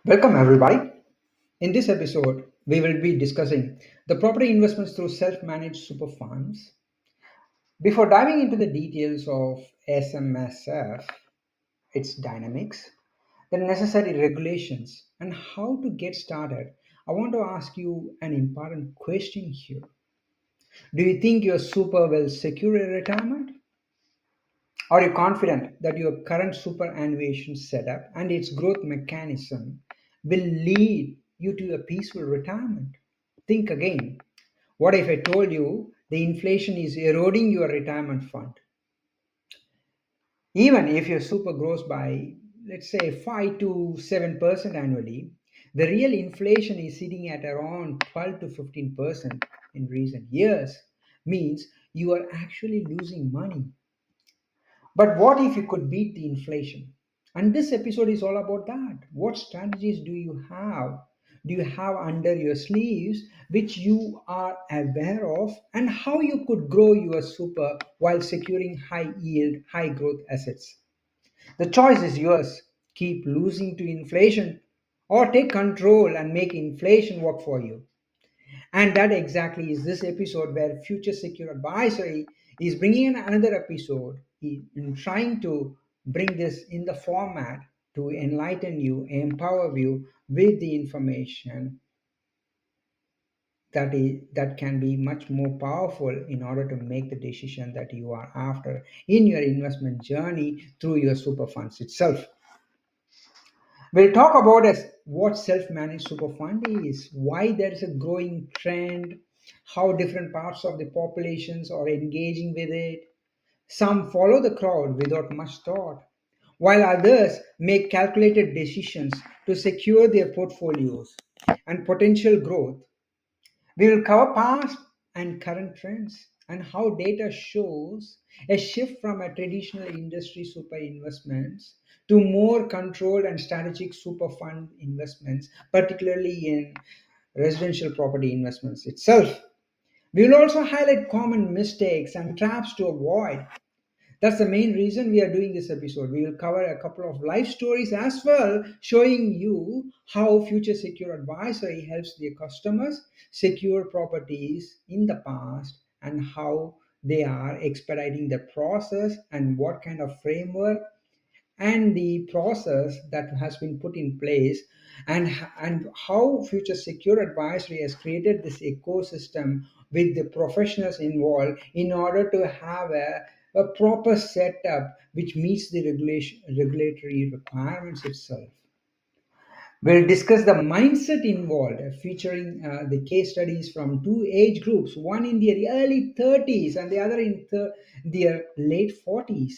Welcome, everybody. In this episode, we will be discussing the property investments through self managed super funds. Before diving into the details of SMSF, its dynamics, the necessary regulations, and how to get started, I want to ask you an important question here. Do you think you're super well secure in retirement? Are you confident that your current superannuation setup and its growth mechanism will lead you to a peaceful retirement? Think again. What if I told you the inflation is eroding your retirement fund? Even if your super grows by, let's say, 5 to 7% annually, the real inflation is sitting at around 12 to 15% in recent years, means you are actually losing money. But what if you could beat the inflation? And this episode is all about that. What strategies do you have? Do you have under your sleeves which you are aware of, and how you could grow your super while securing high yield, high growth assets? The choice is yours. Keep losing to inflation or take control and make inflation work for you. And that exactly is this episode where Future Secure Advisory is bringing in another episode in trying to bring this in the format to enlighten you, empower you with the information that can be much more powerful in order to make the decision that you are after in your investment journey through your super funds itself. We'll talk about what self-managed super fund is, why there is a growing trend, how different parts of the populations are engaging with it. Some follow the crowd without much thought, while others make calculated decisions to secure their portfolios and potential growth. We will cover past and current trends and how data shows a shift from a traditional industry super investments to more controlled and strategic super fund investments, particularly in residential property investments itself. We will also highlight common mistakes and traps to avoid. That's the main reason we are doing this episode. We will cover a couple of life stories as well, showing you how Future Secure Advisory helps their customers secure properties in the past and how they are expediting the process and what kind of framework and the process that has been put in place, and how Future Secure Advisory has created this ecosystem with the professionals involved in order to have a proper setup which meets the regulatory requirements itself. We'll discuss the mindset involved, featuring the case studies from two age groups, one in their early 30s and the other in their late 40s.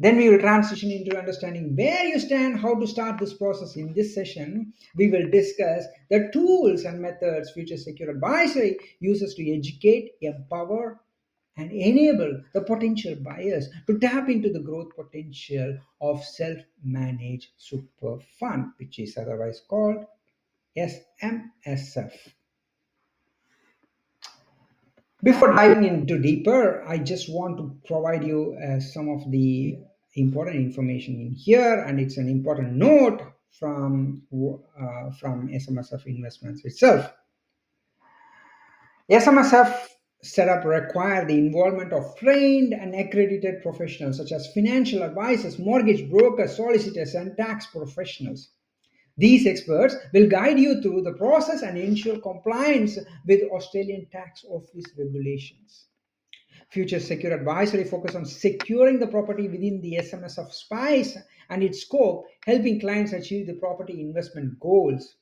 Then we will transition into understanding where you stand, how to start this process. In this session, we will discuss the tools and methods Future Secure Advisory uses to educate, empower, and enable the potential buyers to tap into the growth potential of self-managed super fund, which is otherwise called SMSF. Before diving into deeper, I just want to provide you some of the important information in here, and it's an important note from SMSF Investments itself. SMSF setup require the involvement of trained and accredited professionals such as financial advisors, mortgage brokers, solicitors, and tax professionals. These experts will guide you through the process and ensure compliance with Australian Tax Office regulations. Future Secure Advisory focus on securing the property within the SMSF space and its scope, helping clients achieve the property investment goals.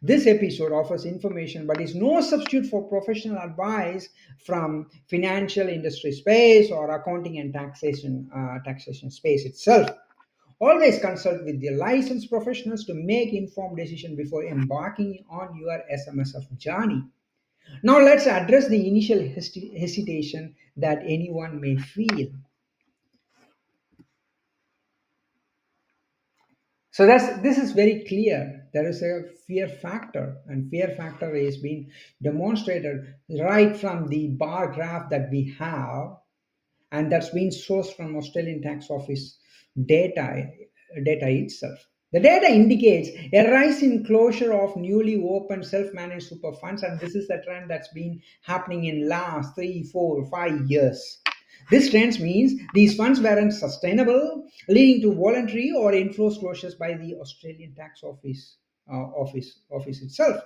This episode offers information but is no substitute for professional advice from financial industry space or accounting and taxation space itself. Always consult with the licensed professionals to make informed decisions before embarking on your SMSF journey. Now let's address the initial hesitation that anyone may feel. So this is very clear. There is a fear factor, and fear factor is being demonstrated right from the bar graph that we have, and that's been sourced from Australian Tax Office data itself. The data indicates a rise in closure of newly opened self-managed super funds, and this is a trend that's been happening in last 3, 4, 5 years. This trend means these funds weren't sustainable, leading to voluntary or enforced closures by the Australian Tax Office itself.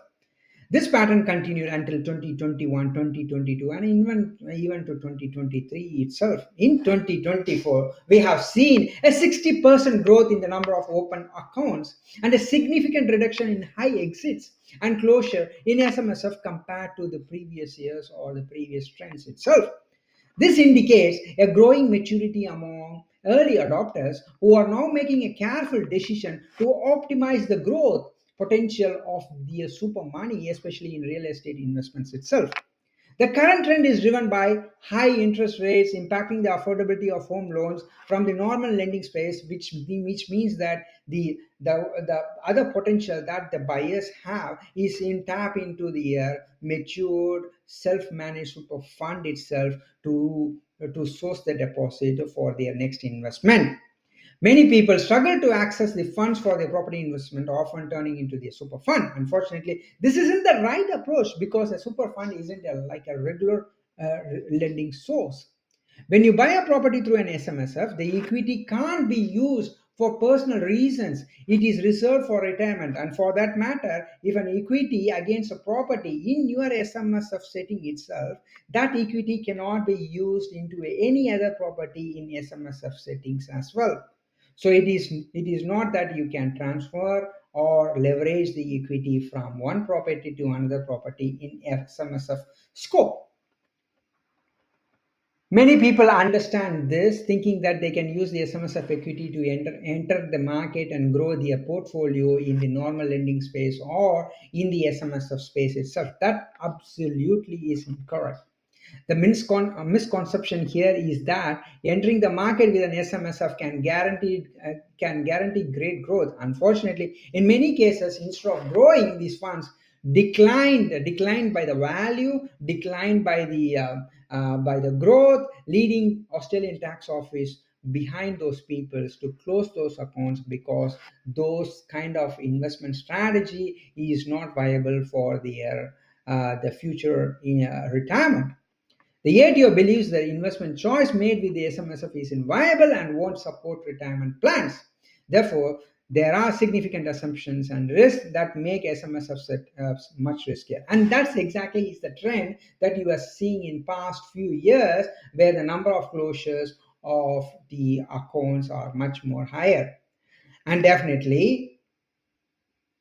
This pattern continued until 2021, 2022, and even to 2023 itself. In 2024, we have seen a 60% growth in the number of open accounts and a significant reduction in high exits and closure in SMSF compared to the previous years or the previous trends itself. This indicates a growing maturity among early adopters who are now making a careful decision to optimize the growth potential of their super money, especially in real estate investments itself. The current trend is driven by high interest rates impacting the affordability of home loans from the normal lending space, which means that the other potential that the buyers have is in tap into the matured self-managed super fund itself to source the deposit for their next investment. Many people struggle to access the funds for their property investment, often turning into the super fund. Unfortunately, this isn't the right approach because a super fund isn't like a regular lending source. When you buy a property through an SMSF, the equity can't be used for personal reasons. It is reserved for retirement. And for that matter, if an equity against a property in your SMSF setting itself, that equity cannot be used into any other property in SMSF settings as well. So it is not that you can transfer or leverage the equity from one property to another property in SMSF scope. Many people understand this, thinking that they can use the SMSF equity to enter the market and grow their portfolio in the normal lending space or in the SMSF space itself. That absolutely is incorrect. The misconception here is that entering the market with an SMSF can guarantee great growth. Unfortunately, in many cases, instead of growing, these funds declined by the value, declined by the growth, leading Australian Tax Office behind those people to close those accounts because those kind of investment strategy is not viable for the future in retirement. The ATO believes the investment choice made with the SMSF is inviable and won't support retirement plans. Therefore, there are significant assumptions and risks that make SMSF much riskier. And that's exactly is the trend that you are seeing in past few years, where the number of closures of the accounts are much more higher. And definitely,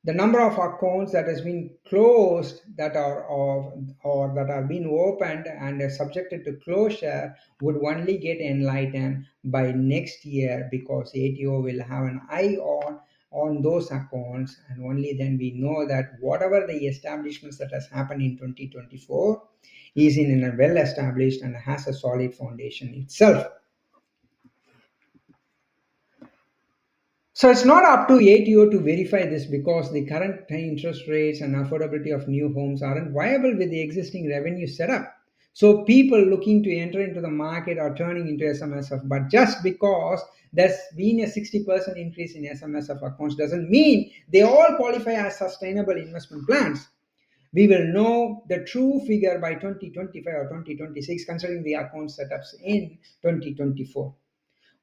the number of accounts that has been closed that are of or that are being opened and are subjected to closure would only get enlightened by next year because ATO will have an eye on those accounts, and only then we know that whatever the establishments that has happened in 2024 is in a well established and has a solid foundation itself. So it's not up to ATO to verify this because the current interest rates and affordability of new homes aren't viable with the existing revenue setup. So people looking to enter into the market are turning into SMSF. But just because there's been a 60% increase in SMSF accounts doesn't mean they all qualify as sustainable investment plans. We will know the true figure by 2025 or 2026, considering the account setups in 2024.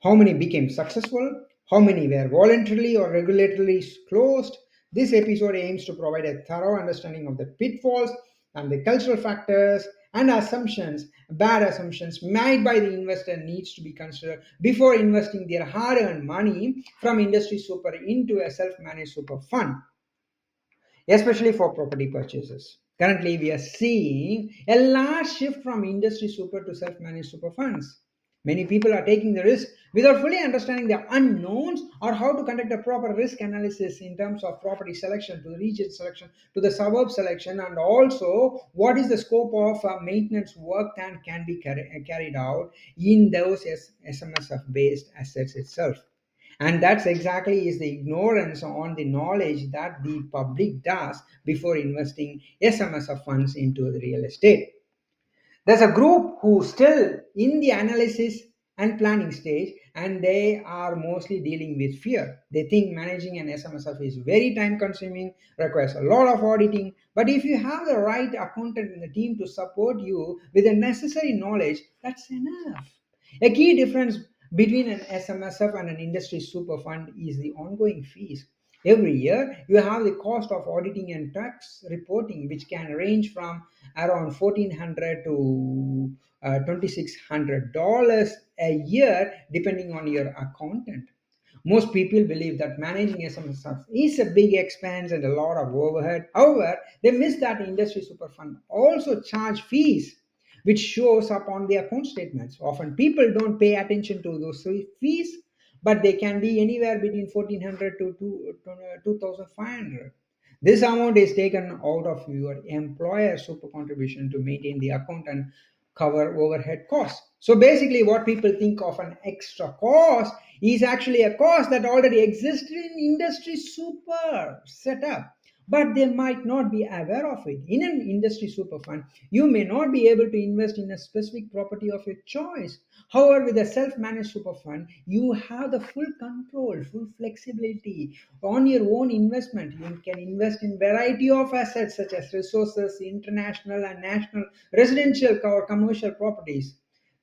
How many became successful? How many were voluntarily or regulatorily closed? This episode aims to provide a thorough understanding of the pitfalls and the cultural factors and bad assumptions made by the investor needs to be considered before investing their hard-earned money from industry super into a self-managed super fund, especially for property purchases. Currently, we are seeing a large shift from industry super to self managed super funds. Many people are taking the risk without fully understanding the unknowns or how to conduct a proper risk analysis in terms of property selection, to the region selection, to the suburb selection, and also what is the scope of maintenance work that can be carried out in those SMSF based assets itself. And that's exactly is the ignorance on the knowledge that the public does before investing SMSF funds into the real estate. There's a group who still in the analysis and planning stage. and they are mostly dealing with fear. They think managing an SMSF is very time consuming, requires a lot of auditing. But if you have the right accountant in the team to support you with the necessary knowledge, that's enough. A key difference between an SMSF and an industry super fund is the ongoing fees. Every year, you have the cost of auditing and tax reporting, which can range from around 1,400 to $2,600 a year, depending on your accountant. Most people believe that managing SMSF is a big expense and a lot of overhead. However, they miss that industry super fund also charge fees, which shows up on the account statements. Often people don't pay attention to those fees, but they can be anywhere between 1,400 to 2,500. This amount is taken out of your employer super contribution to maintain the account and cover overhead costs. So basically, what people think of an extra cost is actually a cost that already exists in industry super setup, but they might not be aware of it. In an industry super fund, you may not be able to invest in a specific property of your choice. However, with a self-managed super fund, you have the full control, full flexibility on your own investment. You can invest in variety of assets such as resources, international and national, residential or commercial properties.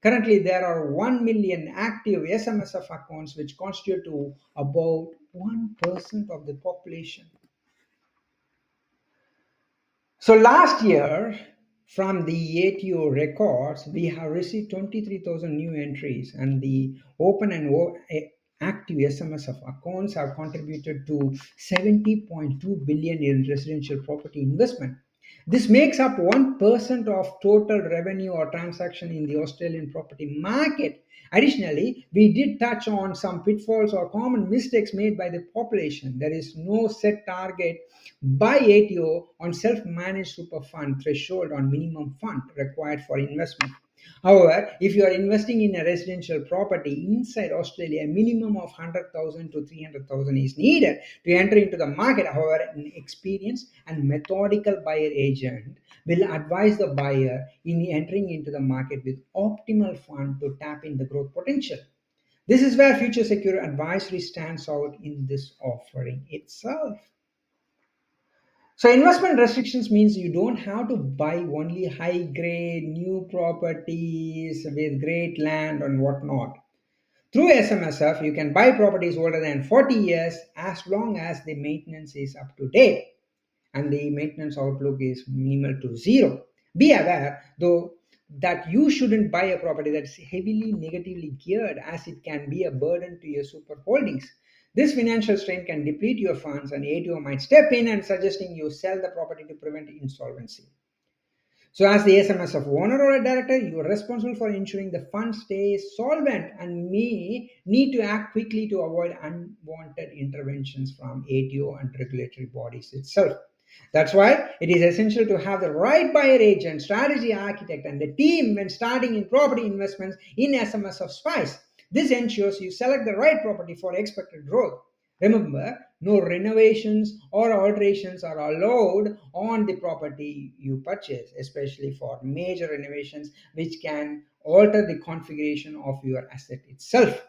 Currently, there are 1 million active SMSF accounts, which constitute to about 1% of the population. So last year, from the ATO records, we have received 23,000 new entries, and the open and active SMSF accounts have contributed to 70.2 billion in residential property investment. This makes up 1% of total revenue or transaction in the Australian property market. Additionally, we did touch on some pitfalls or common mistakes made by the population. There is no set target by ATO on self-managed super fund threshold on minimum fund required for investment. However, if you are investing in a residential property inside Australia, a minimum of 100,000 to 300,000 is needed to enter into the market. However, an experienced and methodical buyer agent will advise the buyer in entering into the market with optimal fund to tap in the growth potential. This is where Future Secure Advisory stands out in this offering itself. So investment restrictions means you don't have to buy only high grade new properties with great land and whatnot. Through SMSF, you can buy properties older than 40 years as long as the maintenance is up to date and the maintenance outlook is minimal to zero. Be aware, though, that you shouldn't buy a property that's heavily negatively geared, as it can be a burden to your super holdings. This financial strain can deplete your funds, and ATO might step in and suggesting you sell the property to prevent insolvency. So, as the SMSF owner or a director, you are responsible for ensuring the fund stays solvent and may need to act quickly to avoid unwanted interventions from ATO and regulatory bodies itself. That's why it is essential to have the right buyer agent, strategy architect, and the team when starting in property investments in SMSF space. This ensures you select the right property for expected growth. Remember, no renovations or alterations are allowed on the property you purchase, especially for major renovations, which can alter the configuration of your asset itself.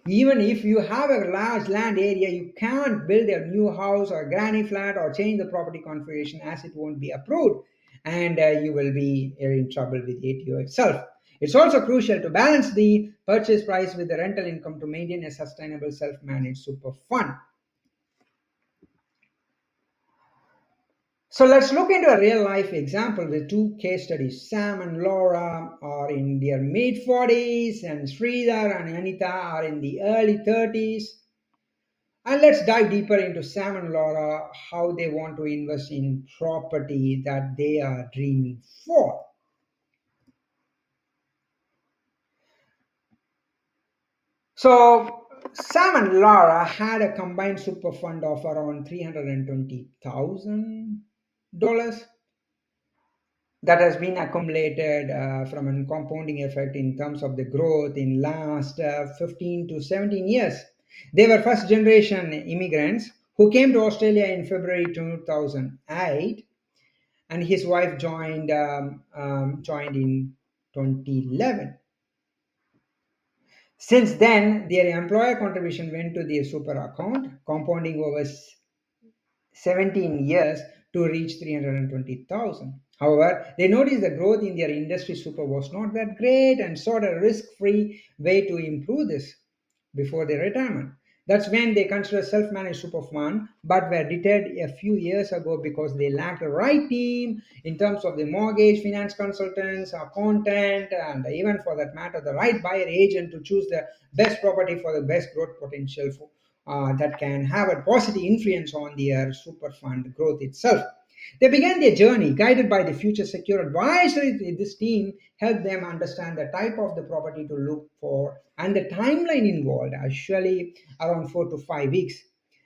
Even if you have a large land area, you can't build a new house or granny flat or change the property configuration, as it won't be approved, and you will be in trouble with ATO itself. It's also crucial to balance the purchase price with the rental income to maintain a sustainable self-managed super fund. So let's look into a real life example with two case studies. Sam and Laura are in their mid 40s, and Sridhar and Anita are in the early 30s. And let's dive deeper into Sam and Laura, how they want to invest in property that they are dreaming for. So Sam and Laura had a combined super fund of around $320,000 that has been accumulated from a compounding effect in terms of the growth in last 15 to 17 years. They were first generation immigrants who came to Australia in February 2008, and his wife joined in 2011. Since then, their employer contribution went to their super account, compounding over 17 years to reach 320,000. However, they noticed the growth in their industry super was not that great and sought a risk free way to improve this before their retirement. That's when they considered self managed super fund, but were deterred a few years ago because they lacked the right team in terms of the mortgage, finance consultants, accountant, and even for that matter, the right buyer agent to choose the best property for the best growth potential that can have a positive influence on their super fund growth itself. They began their journey guided by the future secure advisory. This team helped them understand the type of the property to look for and the timeline involved, usually around 4 to 5 weeks.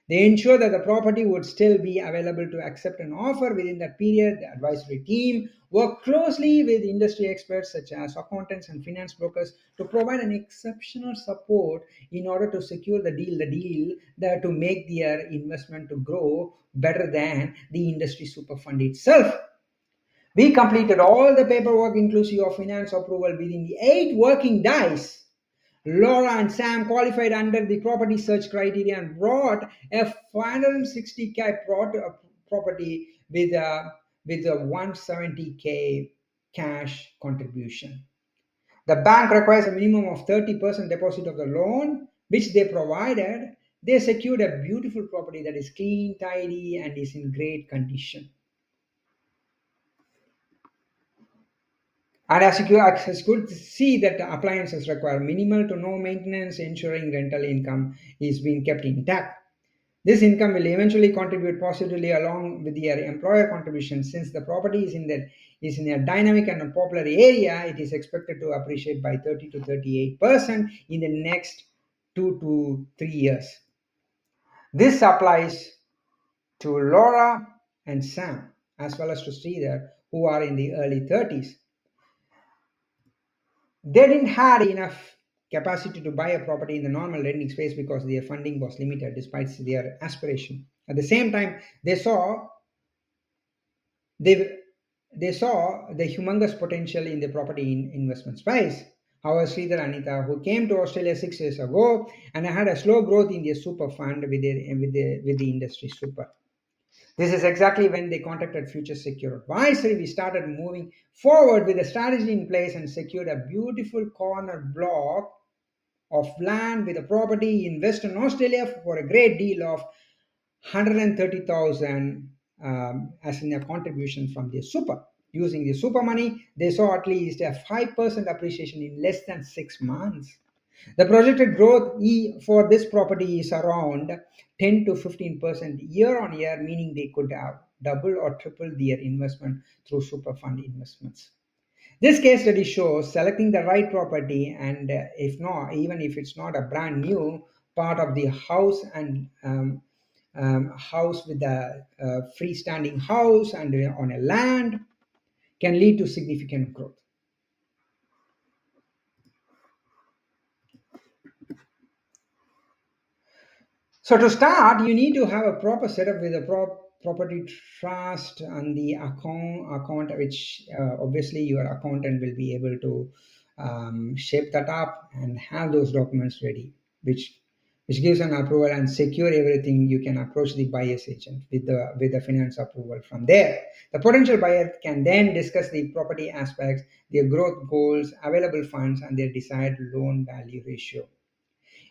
They ensured that the property would still be available to accept an offer within that period. The advisory team worked closely with industry experts such as accountants and finance brokers to provide an exceptional support in order to secure the deal that to make their investment to grow better than the industry super fund itself. We completed all the paperwork inclusive of finance approval within the 8 working days. Laura and Sam qualified under the property search criteria and brought a 560K property with a 170K cash contribution. The bank requires a minimum of 30% deposit of the loan, which they provided. They secured a beautiful property that is clean, tidy, and is in great condition. And as you could see that the appliances require minimal to no maintenance, ensuring rental income is being kept intact. This income will eventually contribute positively along with their employer contribution. Since the property is in a dynamic and a popular area, it is expected to appreciate by 30 to 38% in the next 2 to 3 years. This applies to Laura and Sam, as well as to Sridhar, who are in the early 30s. They didn't have enough capacity to buy a property in the normal lending space because their funding was limited despite their aspiration. At the same time, they, they saw the humongous potential in the property investment space. However, Sridhar and Anita, who came to Australia 6 years ago and had a slow growth in their super fund with the industry super. This is exactly when they contacted Future Secure Advisory. We started moving forward with a strategy in place and secured a beautiful corner block of land with a property in Western Australia for a great deal of 130,000 as in a contribution from the super. Using the super money, they saw at least a 5% appreciation in less than 6 months. The projected growth for this property is around 10 to 15% year on year, meaning they could have double or triple their investment through super fund investments. This case study shows selecting the right property, and if not, even if it's not a brand new part of the house and house with a freestanding house and on a land, can lead to significant growth. So to start, you need to have a proper setup with a property trust and the account which obviously your accountant will be able to shape that up and have those documents ready, which gives an approval and secure everything. You can approach the buyer's agent with the finance approval from there. The potential buyer can then discuss the property aspects, their growth goals, available funds, and their desired loan value ratio.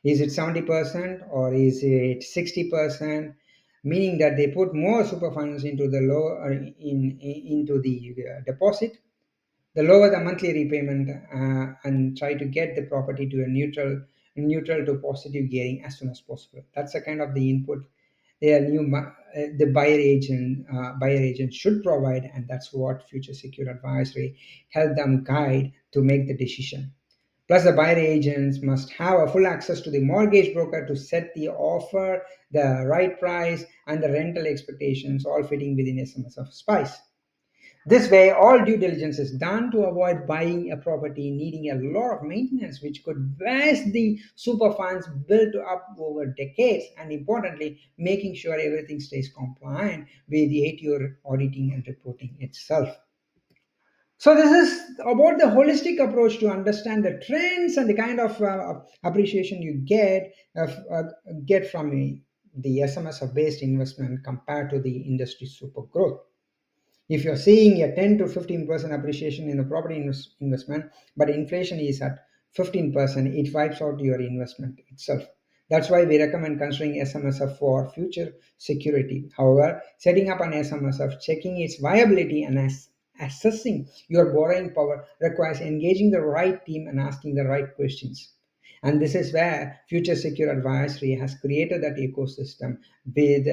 Is it 70% or is it 60%? Meaning that they put more super funds into the low into the deposit, the lower the monthly repayment, and try to get the property to a neutral to positive gearing as soon as possible. That's the kind of the input the buyer agent should provide, and that's what Future Secure Advisory help them guide to make the decision. Plus, the buyer agents must have a full access to the mortgage broker to set the offer, the right price, and the rental expectations, all fitting within SMSF spice. This way, all due diligence is done to avoid buying a property needing a lot of maintenance, which could waste the super funds built up over decades, and importantly, making sure everything stays compliant with the 8-year auditing and reporting itself. So this is about the holistic approach to understand the trends and the kind of appreciation you get from the SMSF based investment compared to the industry super growth. If you're seeing a 10 to 15% appreciation in a property investment, but inflation is at 15%, it wipes out your investment itself. That's why we recommend considering SMSF for future security. However, setting up an SMSF, checking its viability, and assessing your borrowing power requires engaging the right team and asking the right questions. And this is where Future Secure Advisory has created that ecosystem with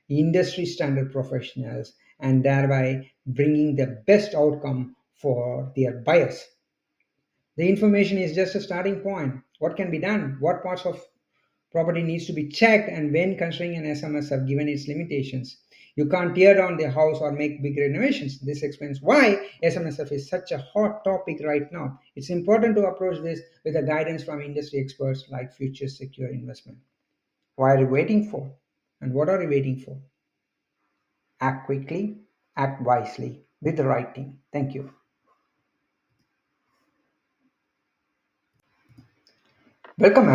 industry standard professionals and thereby bringing the best outcome for their buyers. The information is just a starting point. What can be done? What parts of property needs to be checked? And when considering an SMSF, given its limitations, you can't tear down the house or make big renovations. This explains why SMSF is such a hot topic right now. It's important to approach this with the guidance from industry experts like Future Secure Investment. What are you waiting for? And what are you waiting for? Act quickly, act wisely with the right team. Thank you. Welcome,